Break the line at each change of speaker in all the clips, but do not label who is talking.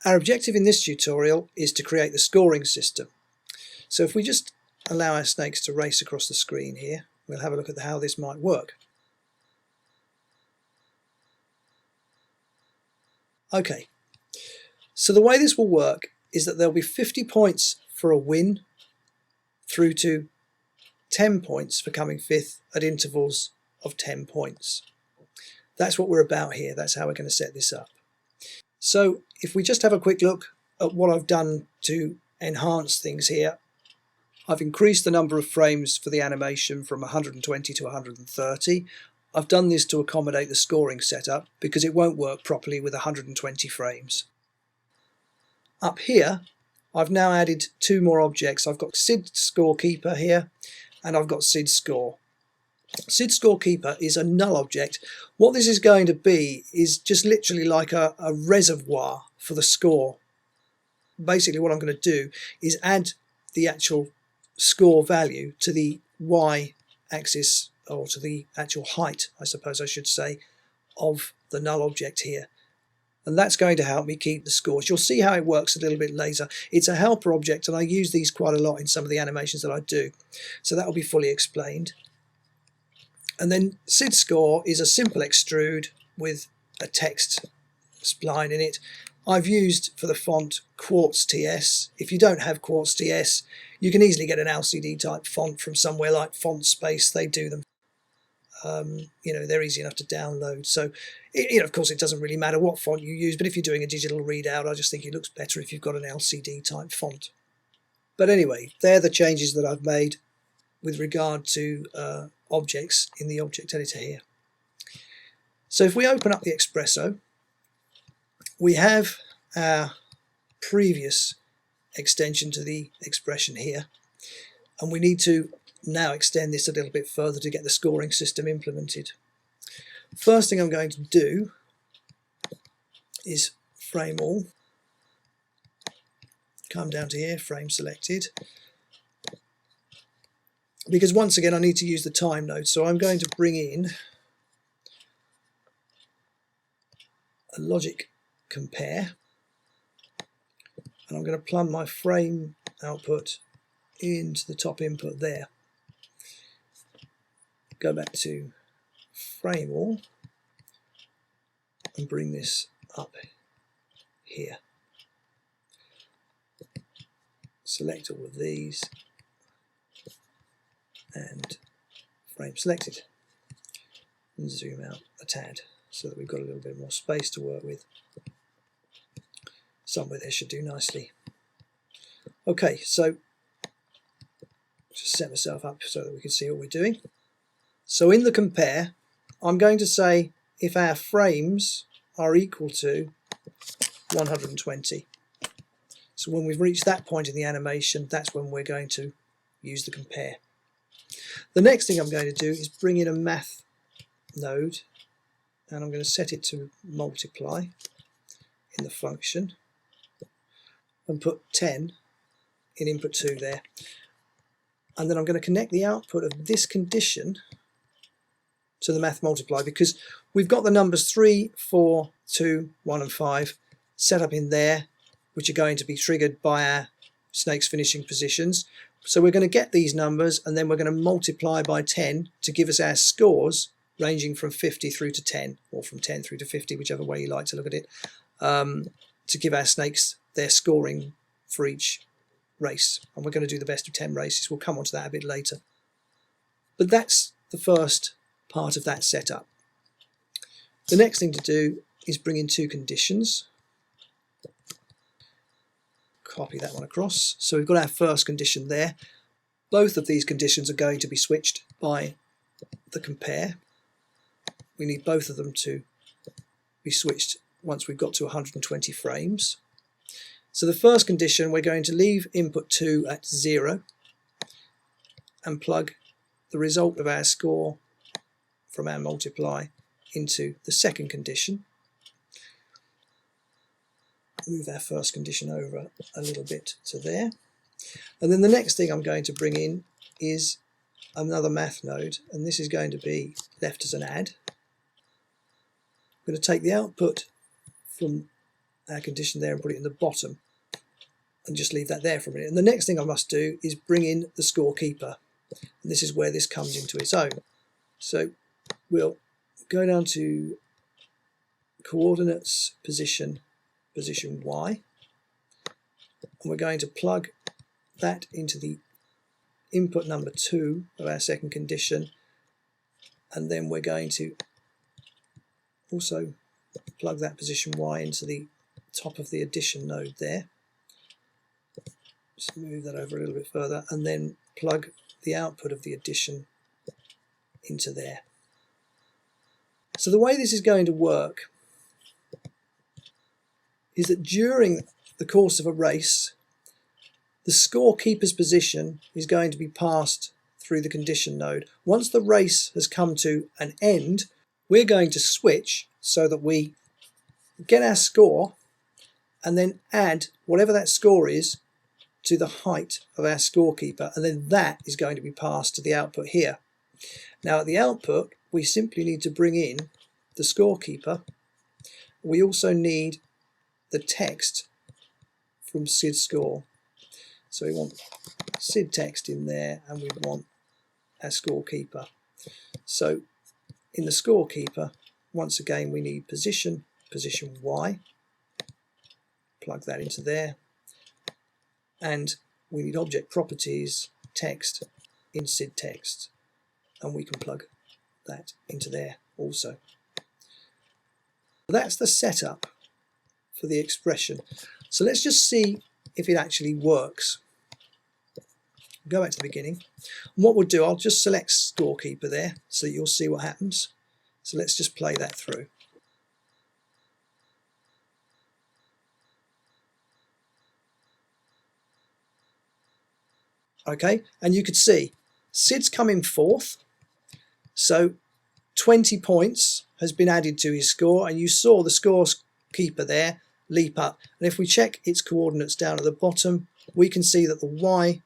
Our objective in this tutorial is to create the scoring system. So if we just allow our snakes to race across the screen here, we'll have a look at how this might work. Okay, so the way this will work is that there'll be 50 points for a win through to 10 points for coming fifth at intervals of 10 points. That's what we're about here. That's how we're going to set this up. So if we just have a quick look at what I've done to enhance things here, I've increased the number of frames for the animation from 120 to 130. I've done this to accommodate the scoring setup because it won't work properly with 120 frames. Up here, I've now added two more objects. I've got SID Scorekeeper here, and I've got SID Score. SID Scorekeeper is a null object. What this is going to be is just literally like a reservoir for the score. Basically what I'm going to do is add the actual score value to the y-axis, or to the actual height, I suppose I should say, of the null object here. And that's going to help me keep the scores. You'll see how it works a little bit later. It's a helper object, and I use these quite a lot in some of the animations that I do. So that will be fully explained. And then SID Score is a simple extrude with a text spline in it. I've used for the font Quartz TS. If you don't have Quartz TS, you can easily get an LCD type font from somewhere like Font Space. They do them. They're easy enough to download. So, of course, it doesn't really matter what font you use, but if you're doing a digital readout, I just think it looks better if you've got an LCD type font. But anyway, they're the changes that I've made with regard to objects in the object editor here. So if we open up the Expresso, we have our previous extension to the expression here, and we need to now extend this a little bit further to get the scoring system implemented. First thing I'm going to do is frame all, come down to here, frame selected, because once again I need to use the time node, so I'm going to bring in a logic compare, and I'm going to plumb my frame output into the top input there. Go back to frame all and bring this up here. Select all of these and frame selected, and zoom out a tad so that we've got a little bit more space to work with. Somewhere there should do nicely. Okay, so just set myself up so that we can see what we're doing. So in the compare, I'm going to say if our frames are equal to 120. So when we've reached that point in the animation, that's when we're going to use the compare. The next thing I'm going to do is bring in a math node, and I'm going to set it to multiply in the function and put 10 in input 2 there. And then I'm going to connect the output of this condition to the math multiply, because we've got the numbers 3, 4, 2, 1 and 5 set up in there, which are going to be triggered by our snake's finishing positions. So we're going to get these numbers, and then we're going to multiply by 10 to give us our scores ranging from 50 through to 10, or from 10 through to 50, whichever way you like to look at it, to give our snakes their scoring for each race. And we're going to do the best of 10 races. We'll come on to that a bit later. But that's the first part of that setup. The next thing to do is bring in two conditions. Copy that one across. So we've got our first condition there. Both of these conditions are going to be switched by the compare. We need both of them to be switched once we've got to 120 frames. So the first condition, we're going to leave input 2 at 0 and plug the result of our score from our multiply into the second condition. Move our first condition over a little bit to there. And then the next thing I'm going to bring in is another math node, and this is going to be left as an add. I'm going to take the output from our condition there and put it in the bottom and just leave that there for a minute. And the next thing I must do is bring in the scorekeeper. And this is where this comes into its own. So we'll go down to coordinates, position Y, and we're going to plug that into the input number 2 of our second condition, and then we're going to also plug that position Y into the top of the addition node there. Just move that over a little bit further, and then plug the output of the addition into there. So the way this is going to work is that during the course of a race, the scorekeeper's position is going to be passed through the condition node. Once the race has come to an end, we're going to switch so that we get our score and then add whatever that score is to the height of our scorekeeper, and then that is going to be passed to the output here. Now at the output, we simply need to bring in the scorekeeper. We also need the text from SID score. So we want SID text in there, and we want our scorekeeper. So in the scorekeeper, once again, we need position Y. Plug that into there. And we need object properties, text in SID text. And we can plug that into there also. That's the setup for the expression. So let's just see if it actually works. Go back to the beginning. And what we'll do, I'll just select scorekeeper there so that you'll see what happens. So let's just play that through. Okay, and you could see Sid's come in fourth, so 20 points has been added to his score, and you saw the scorekeeper there leap up. And if we check its coordinates down at the bottom, we can see that the Y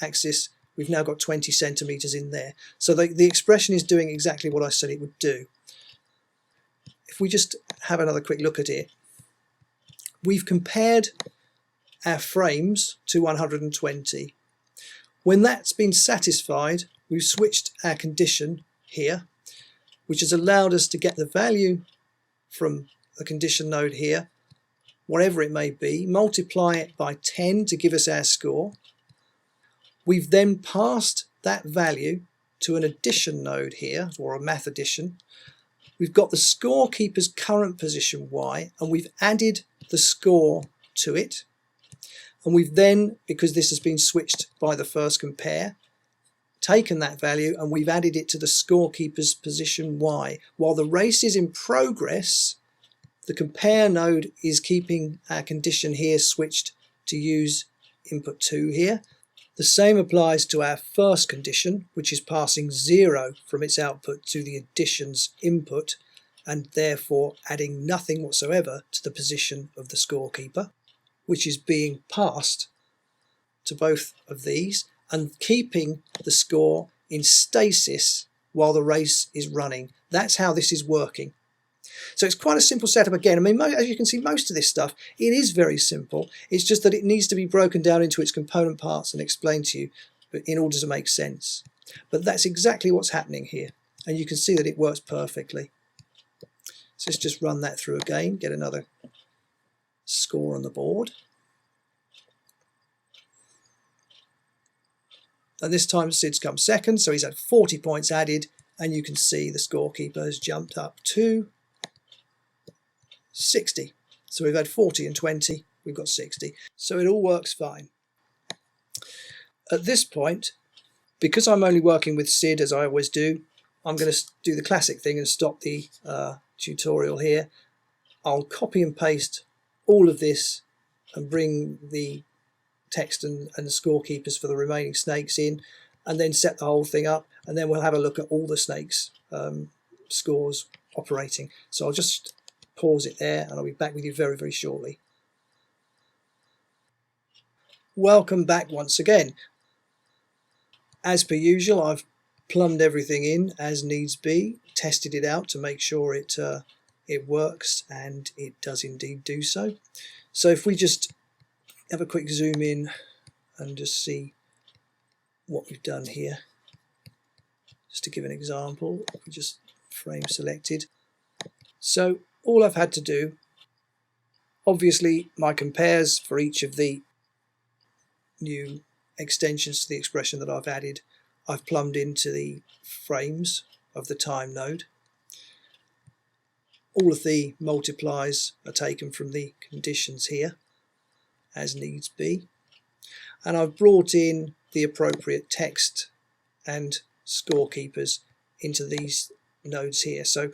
axis, we've now got 20 centimeters in there. So the expression is doing exactly what I said it would do. If we just have another quick look at it, we've compared our frames to 120. When that's been satisfied, we've switched our condition here, which has allowed us to get the value from the condition node here, whatever it may be, multiply it by 10 to give us our score. We've then passed that value to an addition node here, or a math addition. We've got the scorekeeper's current position Y, and we've added the score to it. And we've then, because this has been switched by the first compare, taken that value and we've added it to the scorekeeper's position Y. While the race is in progress, the compare node is keeping our condition here switched to use input 2 here. The same applies to our first condition, which is passing 0 from its output to the addition's input, and therefore adding nothing whatsoever to the position of the scorekeeper, which is being passed to both of these and keeping the score in stasis while the race is running. That's how this is working. So it's quite a simple setup again. I mean, as you can see, most of this stuff, it is very simple. It's just that it needs to be broken down into its component parts and explained to you in order to make sense. But that's exactly what's happening here. And you can see that it works perfectly. So let's just run that through again, get another score on the board. And this time Sid's come second, so he's had 40 points added, and you can see the scorekeeper has jumped up to 60. So we've had 40 and 20, we've got 60. So it all works fine. At this point, because I'm only working with SID as I always do, I'm going to do the classic thing and stop the tutorial here. I'll copy and paste all of this and bring the text and the scorekeepers for the remaining snakes in, and then set the whole thing up, and then we'll have a look at all the snakes scores operating. So I'll just pause it there and I'll be back with you very, very shortly. Welcome back once again. As per usual, I've plumbed everything in as needs be, tested it out to make sure it it works, and it does indeed do so. So if we just have a quick zoom in and just see what we've done here, just to give an example, we just frame selected. So all I've had to do, obviously my compares for each of the new extensions to the expression that I've added, I've plumbed into the frames of the time node. All of the multiplies are taken from the conditions here as needs be, and I've brought in the appropriate text and scorekeepers into these nodes here. So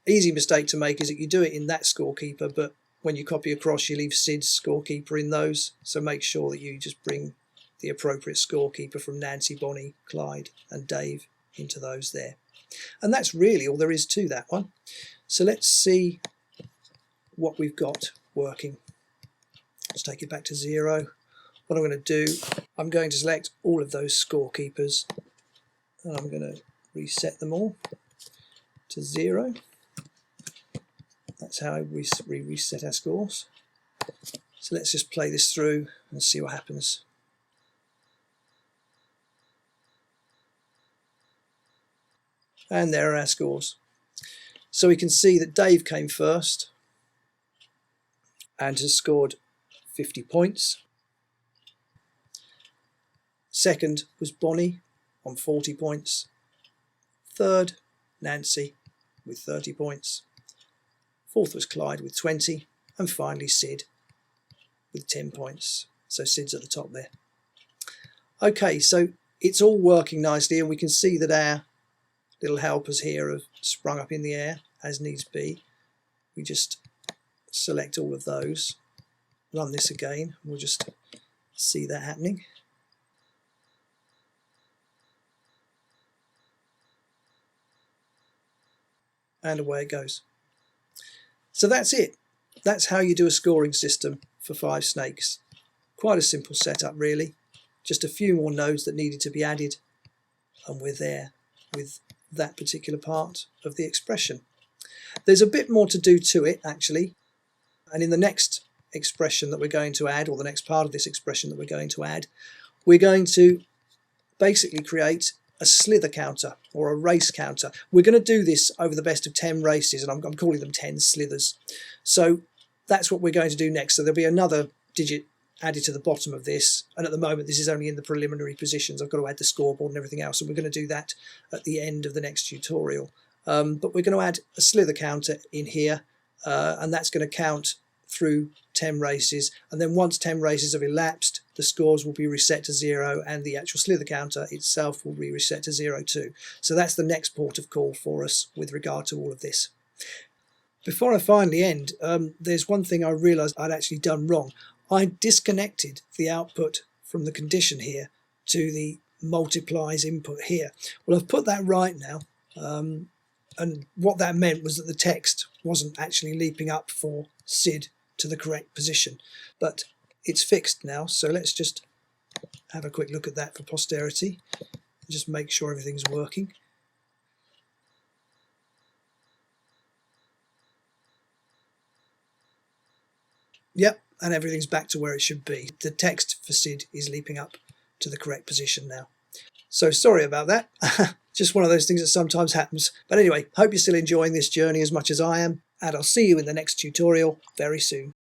easy mistake to make is that you do it in that scorekeeper, but when you copy across you leave Sid's scorekeeper in those, so make sure that you just bring the appropriate scorekeeper from Nancy, Bonnie, Clyde and Dave into those there. And that's really all there is to that one. So let's see what we've got working. Let's take it back to 0. What I'm going to do, I'm going to select all of those scorekeepers and I'm going to reset them all to 0. That's how we reset our scores. So let's just play this through and see what happens. And there are our scores. So we can see that Dave came first and has scored 50 points. Second was Bonnie on 40 points. Third, Nancy with 30 points. Fourth was Clyde with 20. And finally Sid with 10 points. So Sid's at the top there. Okay, so it's all working nicely, and we can see that our little helpers here have sprung up in the air as needs be. We just select all of those, run this again, we'll just see that happening. And away it goes. So that's it. That's how you do a scoring system for 5 snakes. Quite a simple setup really. Just a few more nodes that needed to be added, and we're there with that particular part of the expression. There's a bit more to do to it actually, and in the next expression that we're going to add, or the next part of this expression that we're going to add, we're going to basically create a slither counter or a race counter. We're going to do this over the best of 10 races, and I'm calling them 10 slithers. So that's what we're going to do next. So there'll be another digit added to the bottom of this, and at the moment this is only in the preliminary positions. I've got to add the scoreboard and everything else, and we're going to do that at the end of the next tutorial. But we're going to add a slither counter in here, and that's going to count through 10 races, and then once 10 races have elapsed, the scores will be reset to 0 and the actual slither counter itself will be reset to 0 too. So that's the next port of call for us with regard to all of this. Before I finally end, there's one thing I realised I'd actually done wrong. I disconnected the output from the condition here to the multiplies input here. Well, I've put that right now, and what that meant was that the text wasn't actually leaping up for Sid to the correct position, but it's fixed now. So let's just have a quick look at that for posterity, just make sure everything's working. Yep, and everything's back to where it should be. The text for Sid is leaping up to the correct position now. So sorry about that. Just one of those things that sometimes happens. But anyway, hope you're still enjoying this journey as much as I am, and I'll see you in the next tutorial very soon.